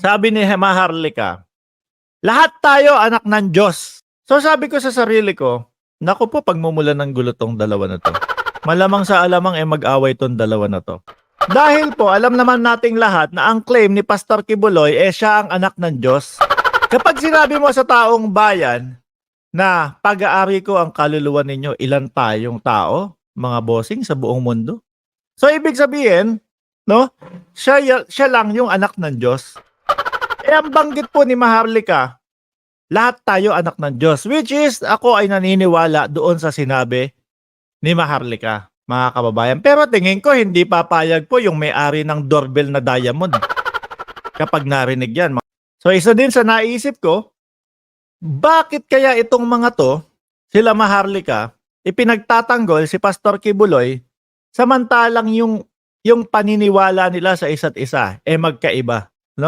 Sabi ni Maharlika, lahat tayo anak ng Diyos. So sabi ko sa sarili ko, naku po, pagmumulan ng gulo tong dalawa na to. Malamang sa alamang mag-away tong dalawa na to. Dahil po, alam naman nating lahat na ang claim ni Pastor Kibuloy siya ang anak ng Diyos. Kapag sinabi mo sa taong bayan na pag-aari ko ang kaluluwa ninyo, ilan tayong tao, mga bossing sa buong mundo? So ibig sabihin, no, siya lang yung anak ng Diyos. Ang banggit po ni Maharlika, lahat tayo anak ng Diyos, which is ako ay naniniwala doon sa sinabi ni Maharlika, mga kababayan. Pero tingin ko hindi papayag po yung may-ari ng doorbell na diamond kapag narinig yan. So isa din sa naisip ko, bakit kaya itong mga to, sila Maharlika, ipinagtatanggol si Pastor Kibuloy samantalang yung paniniwala nila sa isa't isa magkaiba.